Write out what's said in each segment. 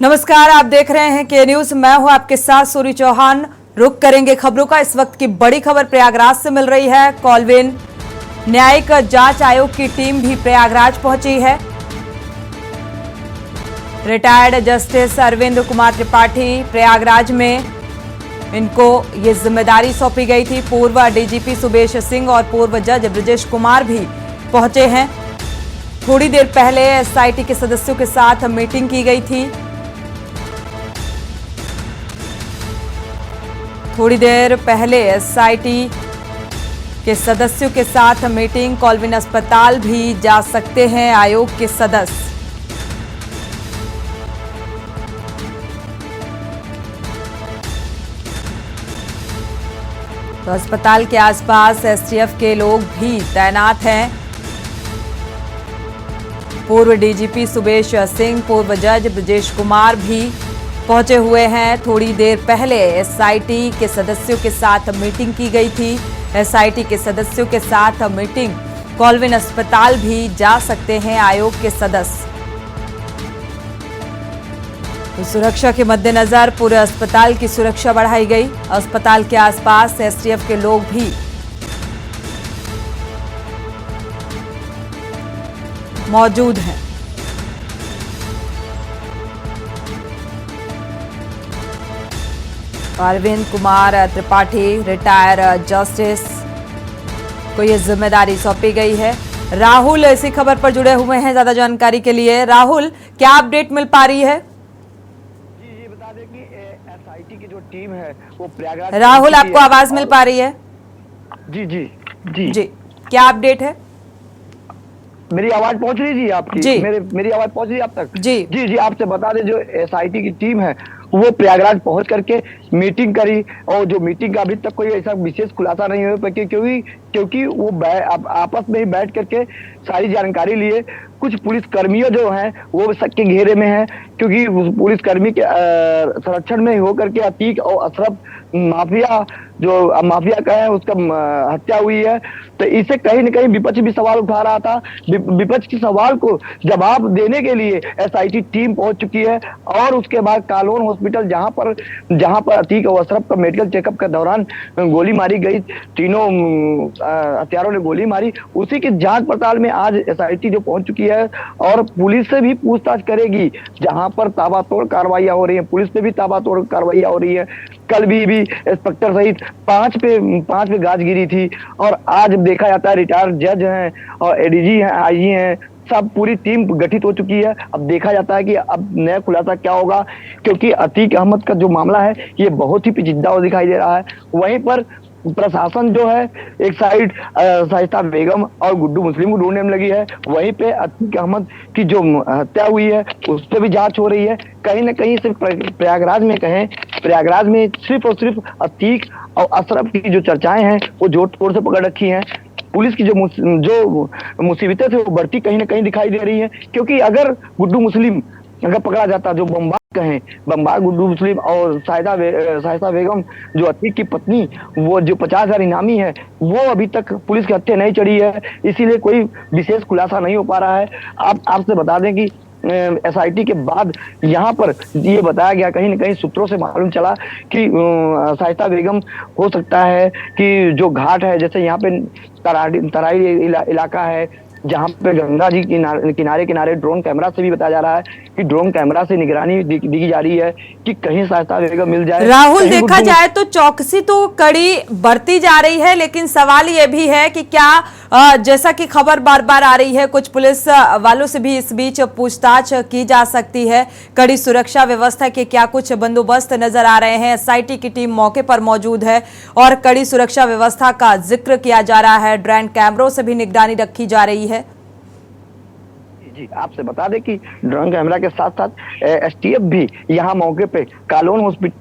नमस्कार, आप देख रहे हैं के न्यूज। मैं हूं आपके साथ सूरी चौहान। रुक करेंगे खबरों का। इस वक्त की बड़ी खबर प्रयागराज से मिल रही है। कॉलविन न्यायिक जांच आयोग की टीम भी प्रयागराज पहुंची है। रिटायर्ड जस्टिस अरविंद कुमार त्रिपाठी प्रयागराज में इनको ये जिम्मेदारी सौंपी गई थी। पूर्व डीजीपी सुबेश सिंह और पूर्व जज ब्रजेश कुमार भी पहुंचे हैं। थोड़ी देर पहले एसआईटी के सदस्यों के साथ मीटिंग की गई थी। थोड़ी देर पहले एसआईटी के सदस्यों के साथ मीटिंग। कॉलविन अस्पताल भी जा सकते हैं आयोग के सदस्य। तो अस्पताल के आसपास एसटीएफ के लोग भी तैनात हैं। पूर्व डीजीपी सुबेश सिंह, पूर्व जज ब्रजेश कुमार भी पहुंचे हुए हैं। थोड़ी देर पहले एसआईटी के सदस्यों के साथ मीटिंग की गई थी। एसआईटी के सदस्यों के साथ मीटिंग। कॉलविन अस्पताल भी जा सकते हैं आयोग के सदस्य। तो सुरक्षा के मद्देनजर पूरे अस्पताल की सुरक्षा बढ़ाई गई। अस्पताल के आसपास एसटीएफ के लोग भी मौजूद हैं। अरविंद कुमार त्रिपाठी रिटायर जस्टिस को यह जिम्मेदारी सौंपी गई है। राहुल इसी खबर पर जुड़े हुए हैं ज्यादा जानकारी के लिए। राहुल, क्या अपडेट मिल पा रही है? जी ये बता दें कि एसआईटी की जो टीम है वो प्रयागराज। राहुल, आपको आवाज मिल पा रही है? जी जी जी जी, क्या अपडेट है? मेरी आवाज पहुंच रही जी आपकी? जी मेरी आवाज पहुंच रही है आप तक? जी जी जी आपसे बता दें, जो एसआईटी की टीम है वो प्रयागराज पहुंच करके मीटिंग करी। और जो मीटिंग का अभी तक कोई ऐसा विशेष खुलासा नहीं हुआ, क्योंकि वो आपस में ही बैठ करके सारी जानकारी लिए। कुछ पुलिस कर्मियों जो हैं वो शक के घेरे में हैं, क्योंकि पुलिस कर्मी के संरक्षण में होकर के अतीक और अशरफ माफिया का है, उसका हत्या हुई है। तो इसे कहीं न कहीं विपक्ष भी सवाल उठा रहा था। विपक्ष के सवाल को जवाब देने के लिए एसआईटी टीम पहुंच चुकी है। और उसके बाद कालोन हॉस्पिटल, जहां पर अतीक और अशरफ का मेडिकल चेकअप के दौरान गोली मारी गई, तीनों हत्यारों ने गोली मारी, उसी की जांच पड़ताल में आज एसआईटी जो पहुंच चुकी है और पुलिस से भी पूछताछ करेगी। जहां पर ताबड़तोड़ कार्रवाइयां हो रही है, पुलिस से भी ताबड़तोड़ कार्रवाइयां हो रही है। कल भी इंस्पेक्टर सहित पांच पे गाज गिरी थी। और आज देखा जाता है रिटायर्ड जज हैं और एडीजी हैं, आईजी हैं, सब पूरी टीम गठित हो चुकी है। अब देखा जाता है कि अब नया खुलासा क्या होगा, क्योंकि अतीक अहमद का जो मामला है ये बहुत ही पेचीदा दिखाई दे रहा है। वहीं पर प्रशासन जो है एक साइड शाइस्ता बेगम और गुड्डू मुस्लिम को ढूंढने में लगी है, वहीं पे अतीक अहमद की जो हत्या हुई है उस पर भी जांच हो रही है। कहीं ना कहीं सिर्फ प्रयागराज में सिर्फ और सिर्फ अतीक और अशरफ की जो चर्चाएं हैं वो जोर तोड़ से पकड़ रखी हैं। पुलिस की जो मुसीबतें थे वो बढ़ती कहीं ना कहीं दिखाई दे रही है, क्योंकि अगर गुड्डू मुस्लिम अगर पकड़ा जाता, जो बम्बार गुड्डू मुस्लिम और शाइस्ता बेगम जो अतीक की पत्नी, वो जो 50,000 इनामी है, वो अभी तक पुलिस के हत्थे नहीं चढ़ी है। इसीलिए कोई विशेष खुलासा नहीं हो पा रहा है। आपसे बता दें कि एसआईटी के बाद यहाँ पर ये बताया गया, कहीं न कहीं सूत्रों से मालूम चला कि शाइस्ता बेगम हो सकता है कि जो घाट है, जैसे यहाँ पे तराई इलाका है, जहां पे गंगा जी किनारे ड्रोन कैमरा से भी बताया जा रहा है कि ड्रोन कैमरा से निगरानी दी जा रही है कि कहीं शाइस्ता बेगम मिल जाए। राहुल, देखा जाए तो चौकसी तो कड़ी बढ़ती जा रही है, लेकिन सवाल ये भी है कि क्या जैसा कि खबर बार बार आ रही है, कुछ पुलिस वालों से भी इस बीच पूछताछ की जा सकती है। कड़ी सुरक्षा व्यवस्था के क्या कुछ बंदोबस्त नजर आ रहे हैं? एसआईटी की टीम मौके पर मौजूद है और कड़ी सुरक्षा व्यवस्था का जिक्र किया जा रहा है। ड्रोन कैमरों से भी निगरानी रखी जा रही है। जी आपसे बता दें कि ड्रोन कैमरा के साथ साथ एसटीएफ भी यहाँ मौके पे कालोन हॉस्पिटल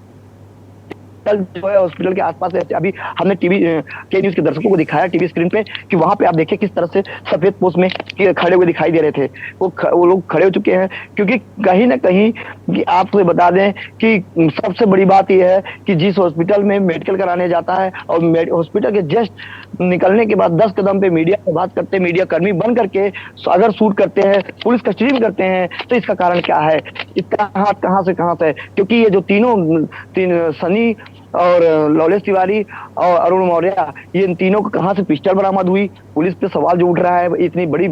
हॉस्पिटल जो है, हॉस्पिटल के आसपास अभी हमने टीवी के न्यूज के दर्शकों को दिखाया टीवी स्क्रीन पे कि वहां पे आप देखिए किस तरह से सफेद पोस्ट में खड़े हुए दिखाई दे रहे थे। वो लोग खड़े हो चुके हैं, क्योंकि कहीं ना कहीं कि आपको बता दें कि सबसे बड़ी बात यह है कि जिस हॉस्पिटल में मेडिकल कराने जाता है और हॉस्पिटल के जस्ट निकलने के बाद 10 कदम पे मीडिया से बात करते, मीडिया कर्मी बन करके अगर शूट करते हैं, पुलिस कस्टडी में करते हैं, तो इसका कारण क्या है? इसका हाथ कहां से? क्योंकि ये जो तीन सनी और लॉलेश तिवारी और अरुण मौर्य, ये इन तीनों को कहां से पिस्टल बरामद हुई? पुलिस पे सवाल जो उठ रहा है, इतनी बड़ी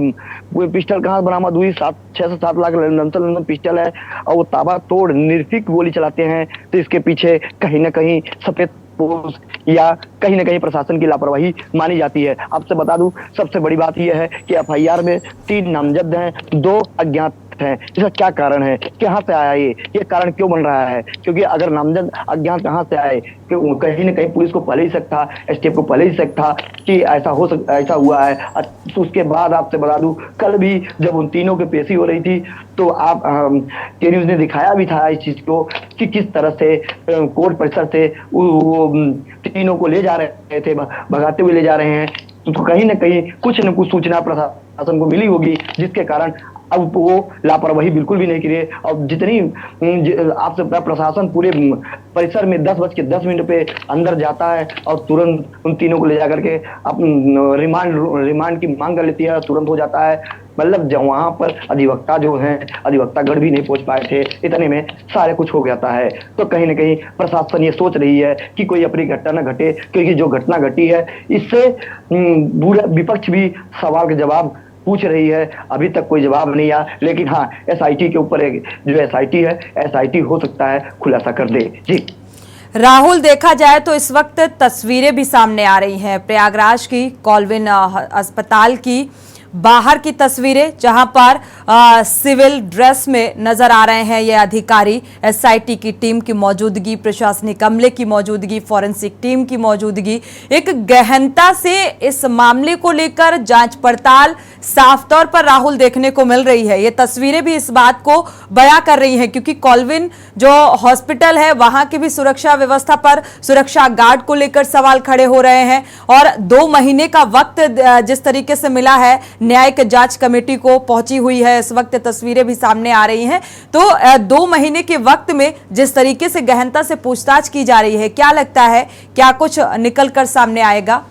पिस्टल कहां से बरामद हुई? 6 से 7 लाख लंदन पिस्टल है और वो ताबड़तोड़ निर्भीक गोली चलाते हैं। तो इसके पीछे कहीं ना कहीं सफेद पोस्ट या कहीं ना कहीं प्रशासन की लापरवाही मानी जाती है। आपसे बता दूं, सबसे बड़ी बात यह है कि एफआईआर में 3 नामजद हैं, 2 अज्ञात हैं। इसका क्या कारण है? कहां से आया ये कारण क्यों बन रहा है? क्योंकि अगर नामजद अज्ञात कहां से आए, कि कहीं ना कहीं पुलिस को पहले ही शक था, एसटीएफ को पहले ही शक था कि ऐसा हुआ है। तो उसके बाद आपसे बता दूं, कल भी जब उन तीनों की पेशी हो रही थी तो आप के न्यूज ने दिखाया भी था इस चीज को कि किस तरह से कोर्ट परिसर से वो तीनों को ले जा रहे थे, भगाते हुए ले जा रहे हैं। तो कहीं ना कहीं कुछ न कुछ सूचना प्रशासन को मिली होगी, जिसके कारण अब वो लापरवाही बिल्कुल भी नहीं की है। और जितनी आपसे प्रशासन पूरे परिसर में 10:10 पे अंदर जाता है और तुरंत उन तीनों को ले जाकर के रिमांड की मांग कर लेती है, तुरंत हो जाता है। मतलब जब वहां पर अधिवक्तागण भी नहीं पहुंच पाए थे, इतने में सारे कुछ हो जाता है। तो कहीं ना कहीं प्रशासन ये सोच रही है कि कोई अपनी घटना न घटे, क्योंकि जो घटना घटी है इससे विपक्ष भी सवाल के जवाब पूछ रही है। अभी तक कोई जवाब नहीं आया, लेकिन हाँ, एसआईटी के ऊपर जो एसआईटी है, एसआईटी हो सकता है खुलासा कर दे। जी राहुल, देखा जाए तो इस वक्त तस्वीरें भी सामने आ रही हैं प्रयागराज की, कॉलविन अस्पताल की बाहर की तस्वीरें, जहां पर सिविल ड्रेस में नजर आ रहे हैं ये अधिकारी। एसआईटी की टीम की मौजूदगी, प्रशासनिक अमले की मौजूदगी, फॉरेंसिक टीम की मौजूदगी, एक गहनता से इस मामले को लेकर जांच पड़ताल साफ तौर पर राहुल देखने को मिल रही है। ये तस्वीरें भी इस बात को बयां कर रही हैं, क्योंकि कॉलविन जो हॉस्पिटल है वहां की भी सुरक्षा व्यवस्था पर, सुरक्षा गार्ड को लेकर सवाल खड़े हो रहे हैं। और 2 महीने का वक्त जिस तरीके से मिला है, न्यायिक जांच कमेटी को पहुंची हुई है, इस वक्त तस्वीरें भी सामने आ रही हैं। तो 2 महीने के वक्त में जिस तरीके से गहनता से पूछताछ की जा रही है, क्या लगता है क्या कुछ निकल कर सामने आएगा?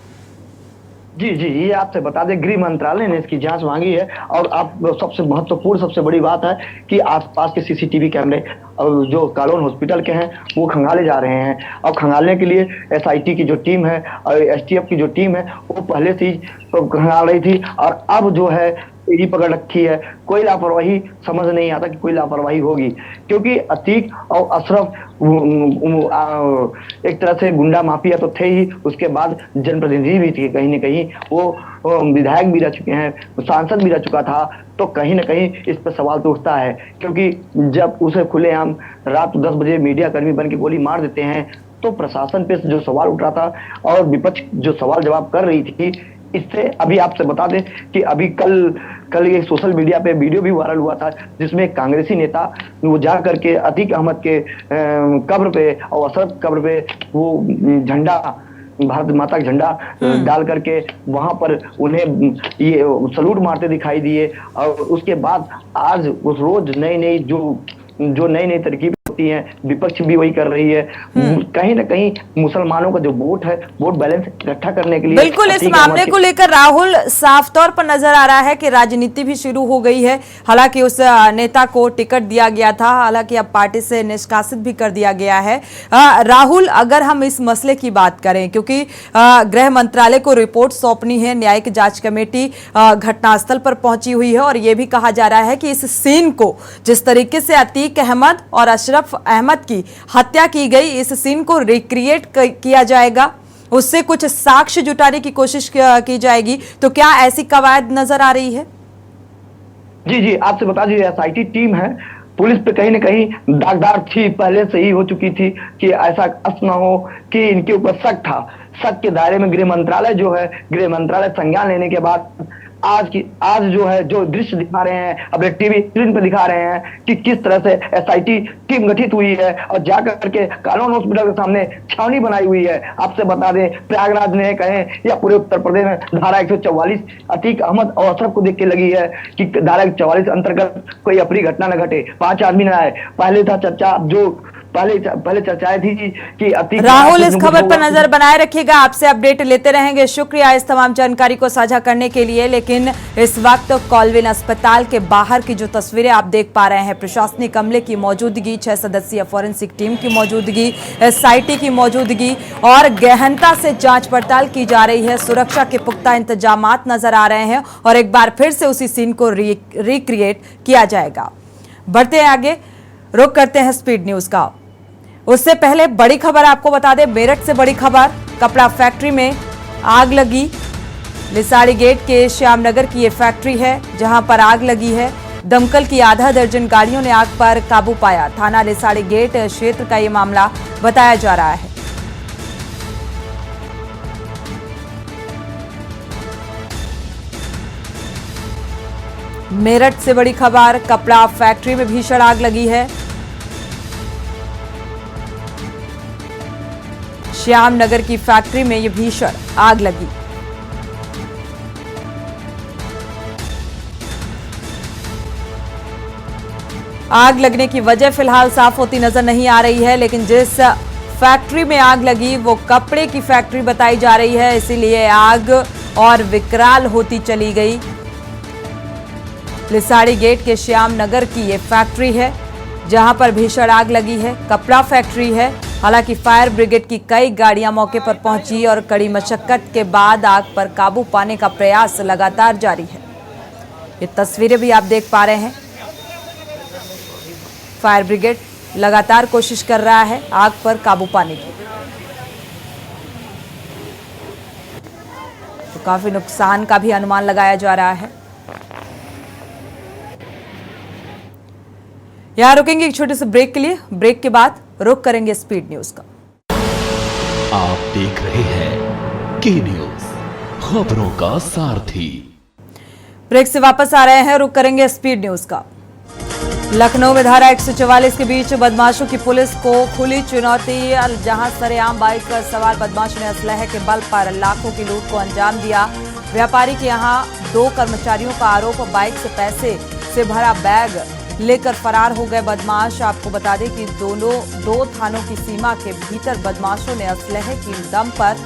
जी, ये आपसे बता दें, गृह मंत्रालय ने इसकी जांच मांगी है। और आप सबसे महत्वपूर्ण, सबसे बड़ी बात है कि आसपास के सीसीटीवी कैमरे जो कालोन हॉस्पिटल के हैं वो खंगाले जा रहे हैं। और खंगालने के लिए एसआईटी की जो टीम है और एसटीएफ की जो टीम है वो पहले से ही खंगाल रही थी, और अब जो है ही पकड़ रखी है। कोई लापरवाही समझ नहीं आता कि कोई लापरवाही होगी, क्योंकि अतीक और अशरफ एक तरह से गुंडा माफिया तो थे ही, उसके बाद जनप्रतिनिधि भी थे, कहीं ना कहीं वो विधायक भी रह चुके हैं, सांसद भी रह चुका था। तो कहीं ना कहीं इस पर सवाल तो उठता है, क्योंकि जब उसे खुलेआम रात 10 बजे मीडिया कर्मी बन के गोली मार देते हैं, तो प्रशासन पे जो सवाल उठ रहा था और विपक्ष जो सवाल जवाब कर रही थी, इससे अभी आपसे बता दें कि अभी कल ये सोशल मीडिया पे वीडियो भी वायरल हुआ था, जिसमें कांग्रेसी नेता वो जा करके अतीक अहमद के कब्र पे और अशरफ कब्र पे वो झंडा, भारत माता का झंडा डाल करके वहां पर उन्हें ये सलूट मारते दिखाई दिए। और उसके बाद आज उस रोज नई जो नई तरकीब होती है, विपक्ष भी वही कर रही है। कहीं ना कहीं मुसलमानों का जो वोट है, वोट बैलेंस इकट्ठा करने के लिए बिल्कुल इस मामले को लेकर राहुल साफ तौर पर नजर आ रहा है कि राजनीति भी शुरू हो गई है। हालांकि उस नेता को टिकट दिया गया था, हालांकि अब पार्टी से निष्कासित भी कर दिया गया है। राहुल, अगर हम इस मसले की बात करें, क्योंकि गृह मंत्रालय को रिपोर्ट सौंपनी है, न्यायिक जांच कमेटी घटनास्थल पर पहुंची हुई है, और यह भी कहा जा रहा है कि इस सीन को, जिस तरीके से अतीक अहमद और अशरफ अहमद की हत्या की गई, इस सीन को रिक्रिएट किया जाएगा, उससे कुछ साक्ष्य जुटाने की कोशिश की जाएगी। तो क्या ऐसी कवायद नजर आ रही है? जी, आपसे बता दीजिए, एसआईटी टीम है, पुलिस पे कहीं ना कहीं दागदार थी, पहले से ही हो चुकी थी कि ऐसा न हो कि इनके ऊपर शक था। शक के दायरे में गृह मंत्रालय जो है, गृह मंत्रालय संज्ञान लेने के बाद आज जो है जो दृश्य दिखा रहे हैं अपने टीवी स्क्रीन पर दिखा रहे हैं कि किस तरह से एसआईटी टीम गठित हुई है और जाकर करके कालोन हॉस्पिटल के सामने छावनी बनाई हुई है। आपसे बता दें, प्रयागराज में कहें या पूरे उत्तर प्रदेश में धारा 144 अतीक अहमद और अशरफ को देख के लगी है कि धारा 144 अंतर्गत कोई अप्रिय घटना न घटे, 5 आदमी न आए। पहले था चर्चा, जो पहले चर्चाएं थी कि राहुल, इस खबर पर नजर बनाए रखिएगा, आपसे अपडेट लेते रहेंगे। शुक्रिया इस तमाम जानकारी को साझा करने के लिए। लेकिन इस वक्त कॉलविन अस्पताल के बाहर की जो तस्वीरें आप देख पा रहे हैं, प्रशासनिक अमले की मौजूदगी, 6 सदस्यीय फॉरेंसिक टीम की मौजूदगी, एसआईटी की मौजूदगी और गहनता से जांच पड़ताल की जा रही है। सुरक्षा के पुख्ता इंतजामात नजर आ रहे हैं और एक बार फिर से उसी सीन को रिक्रिएट किया जाएगा। बढ़ते हैं आगे, रुक करते हैं स्पीड न्यूज का। उससे पहले बड़ी खबर आपको बता दें, मेरठ से बड़ी खबर, कपड़ा फैक्ट्री में आग लगी। लिसाड़ी गेट के श्यामनगर की ये फैक्ट्री है जहां पर आग लगी है। दमकल की आधा दर्जन गाड़ियों ने आग पर काबू पाया। थाना लिसाड़ी गेट क्षेत्र का ये मामला बताया जा रहा है। मेरठ से बड़ी खबर, कपड़ा फैक्ट्री में भीषण आग लगी है। श्यामनगर की फैक्ट्री में यह भीषण आग लगी। आग लगने की वजह फिलहाल साफ होती नजर नहीं आ रही है, लेकिन जिस फैक्ट्री में आग लगी वो कपड़े की फैक्ट्री बताई जा रही है, इसीलिए आग और विकराल होती चली गई। लिसाड़ी गेट के श्यामनगर की ये फैक्ट्री है जहां पर भीषण आग लगी है। कपड़ा फैक्ट्री है। हालांकि फायर ब्रिगेड की कई गाड़ियां मौके पर पहुंची और कड़ी मशक्कत के बाद आग पर काबू पाने का प्रयास लगातार जारी है। ये तस्वीरें भी आप देख पा रहे हैं। फायर ब्रिगेड लगातार कोशिश कर रहा है आग पर काबू पाने की। तो काफी नुकसान का भी अनुमान लगाया जा रहा है। यहां रुकेंगे एक छोटे से ब्रेक के लिए। ब्रेक के बाद रुक करेंगे स्पीड न्यूज का। आप देख रहे हैं के न्यूज, खबरों का सारथी। ब्रेक से वापस आ रहे हैं, रुक करेंगे स्पीड न्यूज का। लखनऊ में धारा 144 के बीच बदमाशों की पुलिस को खुली चुनौती, जहां सरेआम बाइक पर सवार बदमाशों ने असलहे के बल पर लाखों की लूट को अंजाम दिया। व्यापारी के यहां 2 कर्मचारियों का आरोप, बाइक से पैसे से भरा बैग लेकर फरार हो गए बदमाश। आपको बता दें कि दो थानों की सीमा के भीतर बदमाशों ने असलहे की दम पर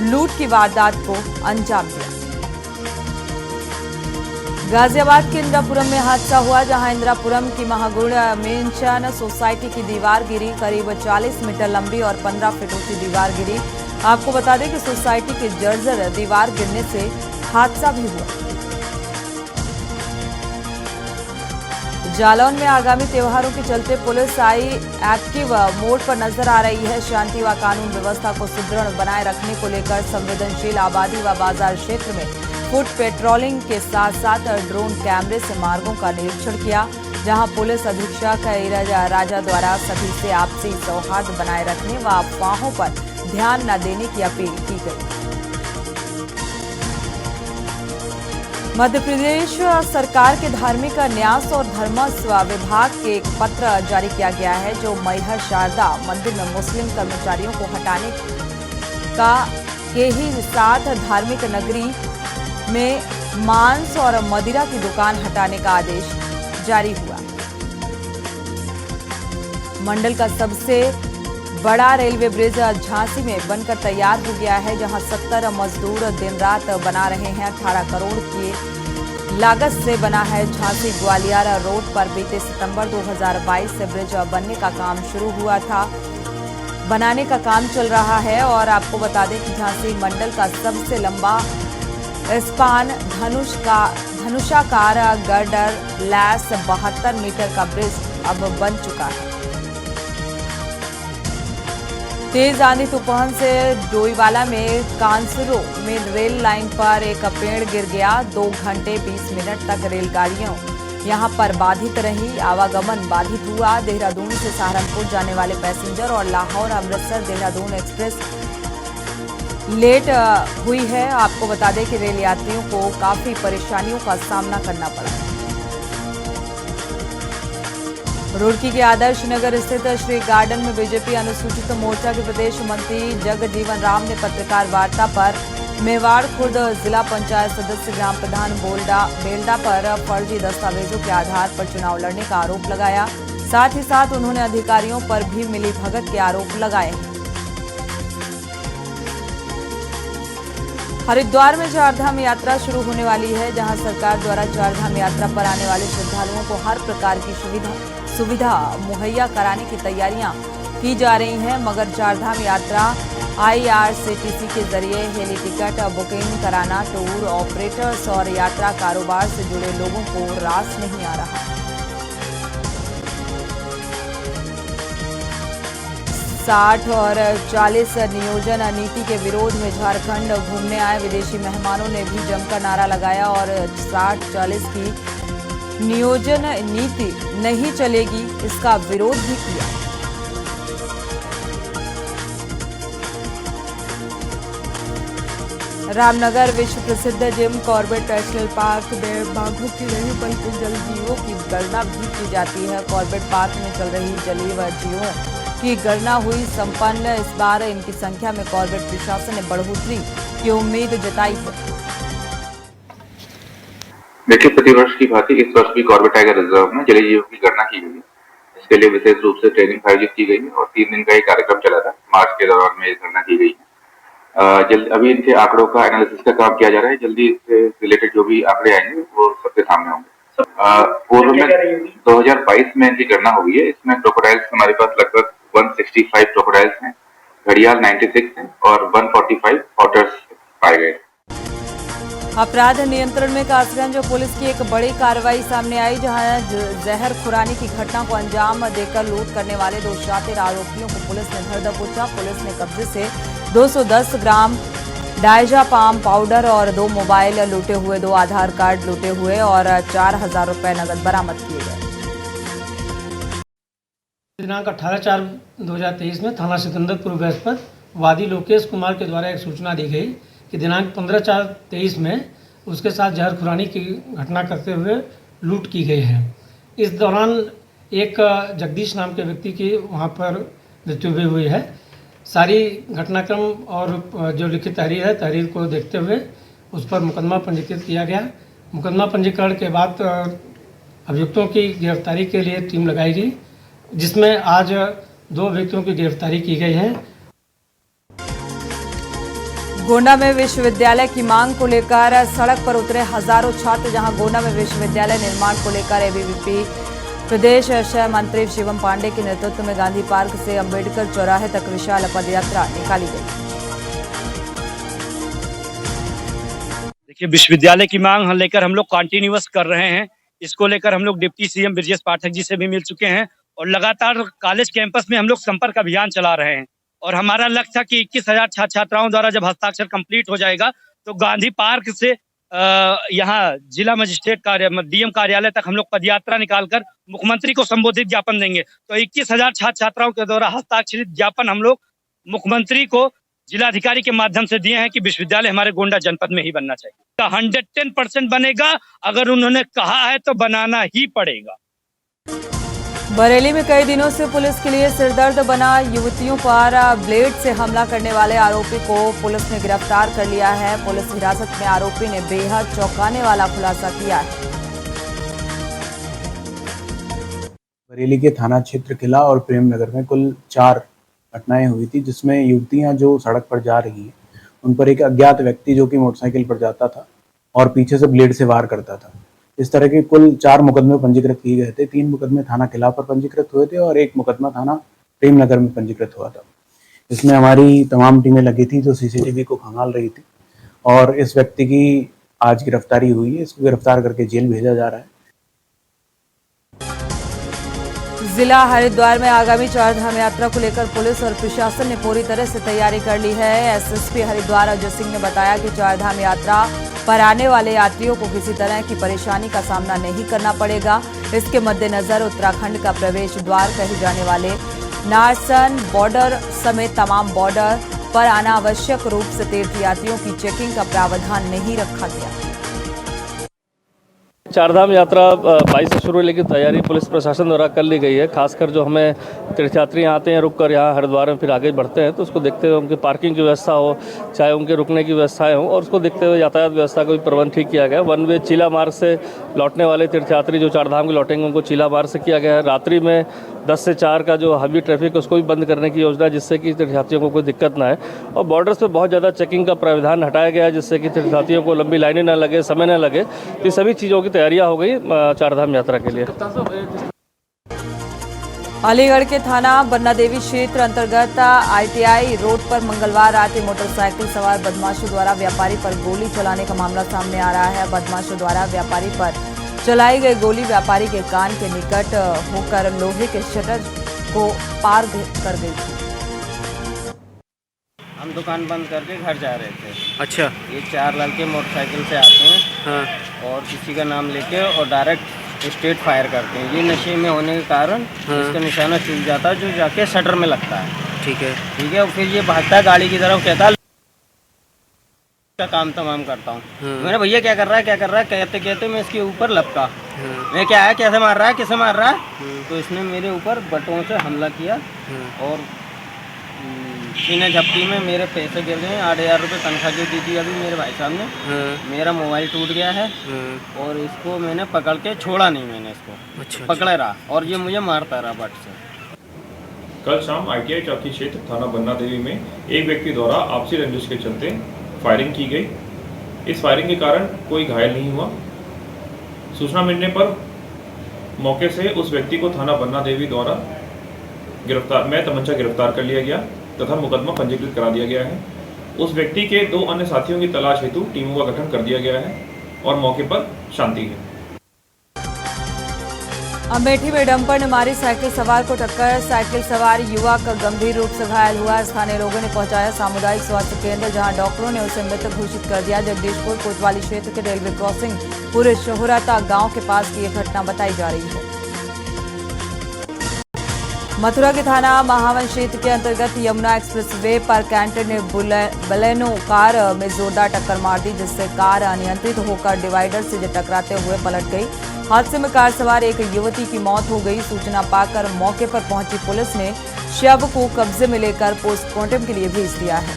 लूट की वारदात को अंजाम दिया। गाजियाबाद के इंद्रापुरम में हादसा हुआ, जहां इंद्रापुरम की महागुण मेंशन सोसाइटी की दीवार गिरी। करीब 40 मीटर लंबी और 15 फीट ऊंची दीवार गिरी। आपको बता दें कि सोसाइटी की जर्जर दीवार गिरने से हादसा भी हुआ। जालौन में आगामी त्योहारों के चलते पुलिस आई एक्टिव मोड पर नजर आ रही है। शांति व कानून व्यवस्था को सुदृढ़ बनाए रखने को लेकर संवेदनशील आबादी व बाजार क्षेत्र में फुट पेट्रोलिंग के साथ साथ ड्रोन कैमरे से मार्गों का निरीक्षण किया, जहां पुलिस अधीक्षक राजा द्वारा सभी से आपसी सौहार्द बनाए रखने व अफवाहों पर ध्यान न देने की अपील की गई। मध्य प्रदेश सरकार के धार्मिक न्यास और धर्मस्व विभाग के एक पत्र जारी किया गया है, जो मैहर शारदा मंदिर में मुस्लिम कर्मचारियों को हटाने का के ही साथ धार्मिक नगरी में मांस और मदिरा की दुकान हटाने का आदेश जारी हुआ। मंडल का सबसे बड़ा रेलवे ब्रिज झांसी में बनकर तैयार हो गया है, जहां 70 मजदूर दिन रात बना रहे हैं। 18 करोड़ की लागत से बना है। झांसी ग्वालियर रोड पर बीते सितंबर 2022 से ब्रिज बनने का काम शुरू हुआ था। बनाने का काम चल रहा है और आपको बता दें कि झांसी मंडल का सबसे लंबा स्पान धनुषाकार गर्डर लैस 72 मीटर का ब्रिज अब बन चुका है। तेज आंधी तूफान से डोईवाला में कांसरो में रेल लाइन पर एक पेड़ गिर गया। 2 घंटे 20 मिनट तक रेलगाड़ियां यहां पर बाधित रही। आवागमन बाधित हुआ। देहरादून से सहारनपुर जाने वाले पैसेंजर और लाहौर अमृतसर देहरादून एक्सप्रेस लेट हुई है। आपको बता दें कि रेल यात्रियों को काफी परेशानियों का सामना करना पड़ा। रुड़की के आदर्श नगर स्थित श्री गार्डन में बीजेपी अनुसूचित मोर्चा के प्रदेश मंत्री जगजीवन राम ने पत्रकार वार्ता पर मेवाड़ खुर्द जिला पंचायत सदस्य ग्राम प्रधान बेल्डा पर फर्जी दस्तावेजों के आधार पर चुनाव लड़ने का आरोप लगाया। साथ ही साथ उन्होंने अधिकारियों पर भी मिलीभगत के आरोप लगाए। हरिद्वार में चारधाम यात्रा शुरू होने वाली है, जहां सरकार द्वारा चारधाम यात्रा पर आने वाले श्रद्धालुओं को हर प्रकार की सुविधा मुहैया कराने की तैयारियां की जा रही हैं, मगर चारधाम यात्रा IRCTC के जरिए हेली टिकट बुकिंग कराना टूर ऑपरेटर्स और यात्रा कारोबार से जुड़े लोगों को रास नहीं आ रहा। 60 और 40 नियोजन नीति के विरोध में झारखंड घूमने आए विदेशी मेहमानों ने भी जमकर नारा लगाया और 60-40 की नियोजन नीति नहीं चलेगी, इसका विरोध भी किया। रामनगर विश्व प्रसिद्ध जिम कॉर्बेट नेशनल पार्क में बाघों की नहीं बल्कि जलजीवों की गणना भी की जाती है। कॉर्बेट पार्क में चल रही जलीय जीवों की गणना हुई संपन्न। इस बार इनकी संख्या में कॉर्बेट प्रशासन ने बढ़ोतरी की उम्मीद जताई है। देखिए, प्रतिवर्ष की भांति इस वर्ष भी कॉर्बेट टाइगर रिजर्व में जलीय जीवों की गणना की गई है। इसके लिए विशेष रूप से ट्रेनिंग आयोजित की गई है और 3 दिन का ये कार्यक्रम चला था। मार्च के दौरान में ये गणना की गई है। अभी इनके आंकड़ों का एनालिसिस का काम किया जा रहा है। जल्दी इससे रिलेटेड जो भी आंकड़े आएंगे वो सबके सामने होंगे। पूर्व में 2022 में इनकी गणना हुई है। इसमें क्रोकोडाइल्स हमारे पास लगभग 165 क्रोकोडाइल्स हैं, घड़ियाल 96 हैं और 145 ऑटर्स पाए गए। अपराध नियंत्रण में कासगंज पुलिस की एक बड़ी कार्रवाई सामने आई, जहां जहर खुरानी की घटना को अंजाम देकर लूट करने वाले 2 शातिर आरोपियों को पुलिस ने धर दबोचा। पुलिस ने कब्जे से 210 ग्राम डायजा पाम पाउडर और 2 मोबाइल लूटे हुए, 2 आधार कार्ड लूटे हुए और 4000 रुपए नगद बरामद किए गए। दिनांक 18/4/2023 में थाना सिकंदरपुर वेस्ट पर वादी लोकेश कुमार के द्वारा एक सूचना दी गई कि दिनांक 15/4/23 में उसके साथ जहर खुरानी की घटना करते हुए लूट की गई है। इस दौरान एक जगदीश नाम के व्यक्ति की वहां पर मृत्यु भी हुई है। सारी घटनाक्रम और जो लिखित तहरीर है, तहरीर को देखते हुए उस पर मुकदमा पंजीकृत किया गया। मुकदमा पंजीकरण के बाद अभियुक्तों की गिरफ्तारी के लिए टीम लगाई गई, जिसमें आज 2 व्यक्तियों की गिरफ्तारी की गई है। गोंडा में विश्वविद्यालय की मांग को लेकर सड़क पर उतरे हजारों छात्र, जहां गोंडा में विश्वविद्यालय निर्माण को लेकर एबीवीपी प्रदेश शय मंत्री शिवम पांडे के नेतृत्व में गांधी पार्क से अंबेडकर चौराहे तक विशाल पदयात्रा निकाली गई। देखिए, विश्वविद्यालय की मांग लेकर हम लोग कंटिन्यूअस कर रहे हैं। इसको लेकर हम लोग डिप्टी सीएम ब्रजेश पाठक जी से भी मिल चुके हैं और लगातार कॉलेज कैंपस में हम लोग संपर्क अभियान चला रहे हैं। और हमारा लक्ष्य था कि 21,000 छात्र छात्राओं द्वारा जब हस्ताक्षर कंप्लीट हो जाएगा तो गांधी पार्क से यहाँ जिला मजिस्ट्रेट डीएम कार्यालय तक हम लोग पदयात्रा निकालकर मुख्यमंत्री को संबोधित ज्ञापन देंगे। तो 21,000 छात्र छात्राओं के द्वारा हस्ताक्षरित ज्ञापन हम लोग मुख्यमंत्री को जिलाधिकारी के माध्यम से दिए हैं कि विश्वविद्यालय हमारे गोंडा जनपद में ही बनना चाहिए। 110% बनेगा। अगर उन्होंने कहा है तो बनाना ही पड़ेगा। बरेली में कई दिनों से पुलिस के लिए सिरदर्द बना युवतियों पर ब्लेड से हमला करने वाले आरोपी को पुलिस ने गिरफ्तार कर लिया है। पुलिस हिरासत में आरोपी ने बेहद चौंकाने वाला खुलासा किया है। बरेली के थाना क्षेत्र किला और प्रेम नगर में कुल 4 घटनाएं हुई थी, जिसमें युवतियां जो सड़क पर जा रही हैं उन पर एक अज्ञात व्यक्ति जो कि मोटरसाइकिल पर जाता था और पीछे से ब्लेड से वार करता था। इस तरह के कुल 4 मुकदमे पंजीकृत किए गए थे। 3 मुकदमे थाना किला पर पंजीकृत हुए थे और 1 मुकदमा थाना प्रेम नगर में पंजीकृत हुआ था। इसमें हमारी तमाम टीमें लगी थी जो सीसीटीवी को खंगाल रही थी और इस व्यक्ति की आज गिरफ्तारी हुई है। इसको गिरफ्तार करके जेल भेजा जा रहा है। जिला हरिद्वार में आगामी चारधाम यात्रा को लेकर पुलिस और प्रशासन ने पूरी तरह से तैयारी कर ली है। एसएसपी हरिद्वार अजय सिंह ने बताया कि चारधाम यात्रा पर आने वाले यात्रियों को किसी तरह की परेशानी का सामना नहीं करना पड़ेगा। इसके मद्देनजर उत्तराखंड का प्रवेश द्वार कहे जाने वाले नारसन बॉर्डर समेत तमाम बॉर्डर पर अनावश्यक रूप से तीर्थयात्रियों की चेकिंग का प्रावधान नहीं रखा गया। चारधाम यात्रा 22 से शुरू, लेकिन तैयारी पुलिस प्रशासन द्वारा कर ली गई है। खासकर जो हमें तीर्थयात्री आते हैं, रुक कर यहाँ हरिद्वार में फिर आगे बढ़ते हैं, तो उसको देखते हुए उनकी पार्किंग की व्यवस्था हो, चाहे उनके रुकने की व्यवस्थाएं हो, और उसको देखते हुए यातायात व्यवस्था का भी प्रबंध ठीक किया गया। वन वे चीला मार्ग से लौटने वाले तीर्थयात्री जो चारधाम के लौटेंगे उनको चीला मार्ग से किया गया है। रात्रि में 10 से 4 का जो हैवी ट्रैफिक है उसको भी बंद करने की योजना है, जिससे कि तीर्थयात्रियों को कोई दिक्कत ना है। और बॉर्डर्स पे बहुत ज़्यादा चेकिंग का प्रावधान हटाया गया है, जिससे कि तीर्थयात्रियों को लंबी लाइनें ना लगे, समय ना लगे। ये सभी चीज़ों की तैयारियाँ हो गई चारधाम यात्रा के लिए। अलीगढ़ के थाना बन्ना देवी क्षेत्र अंतर्गत ITI रोड पर मंगलवार रात मोटरसाइकिल सवार बदमाशों द्वारा व्यापारी पर गोली चलाने का मामला सामने आ रहा है। बदमाशों द्वारा व्यापारी पर चलाई गई गोली व्यापारी के कान के निकट होकर लोहे के शटर को पार कर गई थी। हम दुकान बंद करके घर जा रहे थे। अच्छा। ये 4 लड़के मोटरसाइकिल से आते हैं। हाँ। और किसी का नाम लेके और डायरेक्ट स्ट्रेट फायर करते हैं। ये नशे में होने के कारण इसका निशाना चूक जाता है, जो जाके शटर में लगता है। ठीक है। ठीक है। और फिर ये भागता है गाड़ी की तरफ, कहता है का काम तमाम करता हूँ। मैंने भैया क्या कर रहा है, क्या कर रहा है, कहते कहते मैं इसके ऊपर लपका। मैं क्या है, कैसे मार रहा है, किसे मार रहा है। तो इसने मेरे ऊपर बटों से हमला किया और सीने झपटी में मेरे पैसे गिर गए। 8,000 रुपये तनख्वाह जो दी थी अभी मेरे भाई साहब ने। मेरा मोबाइल टूट गया है और इसको मैंने पकड़ के छोड़ा नहीं, मैंने इसको अच्छा। पकड़े रहा और ये मुझे मारता रहा बट से। कल शाम ITI चौकी क्षेत्र थाना बन्ना देवी में एक व्यक्ति द्वारा आपसी रंजिश के चलते फायरिंग की गई। इस फायरिंग के कारण कोई घायल नहीं हुआ। सूचना मिलने पर मौके से उस व्यक्ति को थाना बन्ना देवी द्वारा गिरफ्तार कर लिया गया तथा मुकदमा पंजीकृत करा दिया गया है। उस व्यक्ति के 2 अन्य साथियों की तलाश हेतु टीमों का गठन कर दिया गया है और मौके पर शांति है। अमेठी में डंपर ने मारी साइकिल सवार को टक्कर। साइकिल सवार युवक गंभीर रूप से घायल हुआ। स्थानीय लोगों ने पहुंचाया सामुदायिक स्वास्थ्य केंद्र, जहां डॉक्टरों ने उसे मृत घोषित कर दिया। जगदीशपुर कोतवाली क्षेत्र के रेलवे क्रॉसिंग पूरे शोहराता गांव के पास की यह घटना बताई जा रही है। मथुरा के थाना महावन क्षेत्र के अंतर्गत यमुना एक्सप्रेसवे पर कैंटर ने बलेनो कार में जोरदार टक्कर मार दी, जिससे कार अनियंत्रित होकर डिवाइडर से टकराते हुए पलट गई। हादसे में कार सवार एक युवती की मौत हो गई। सूचना पाकर मौके पर पहुंची पुलिस ने शव को कब्जे में लेकर पोस्टमार्टम के लिए भेज दिया है।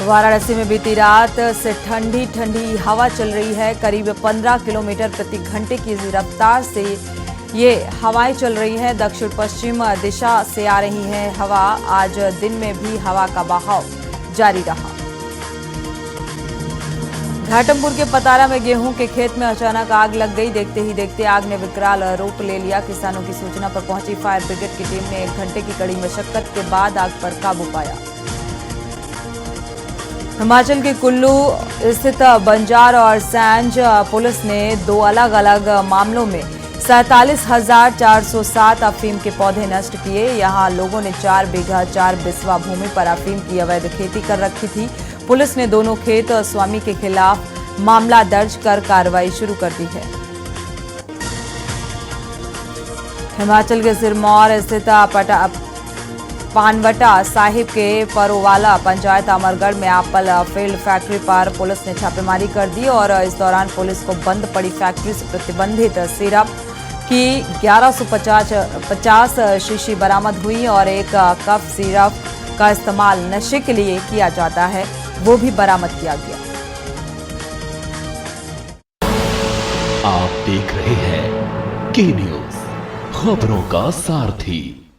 वाराणसी में बीती रात से ठंडी ठंडी हवा चल रही है। करीब 15 किलोमीटर प्रति घंटे की रफ्तार से ये हवाएं चल रही हैं। दक्षिण पश्चिम दिशा से आ रही है हवा। आज दिन में भी हवा का बहाव जारी रहा। घाटमपुर के पतारा में गेहूं के खेत में अचानक आग लग गई। देखते ही देखते आग ने विकराल रूप ले लिया। किसानों की सूचना पर पहुंची फायर ब्रिगेड की टीम ने 1 घंटे की कड़ी मशक्कत के बाद आग पर काबू पाया। हिमाचल के कुल्लू स्थित बंजार और सैंज पुलिस ने 2 अलग अलग मामलों में 47,407 अफीम के पौधे नष्ट किए। यहां लोगों ने 4 बीघा 4 बिस्वा भूमि पर अफीम की अवैध खेती कर रखी थी। पुलिस ने दोनों खेत स्वामी के खिलाफ मामला दर्ज कर कार्रवाई शुरू कर दी है। हिमाचल के सिरमौर स्थित पानवटा साहिब के परोवाला पंचायत अमरगढ़ में एप्पल फील्ड फैक्ट्री पर पुलिस ने छापेमारी कर दी और इस दौरान पुलिस को बंद पड़ी फैक्ट्री से प्रतिबंधित सिरप की 1150 शीशी बरामद हुई और एक कप सिरप का इस्तेमाल नशे के लिए किया जाता है वो भी बरामद किया गया। आप देख रहे हैं के न्यूज़, खबरों का सारथी।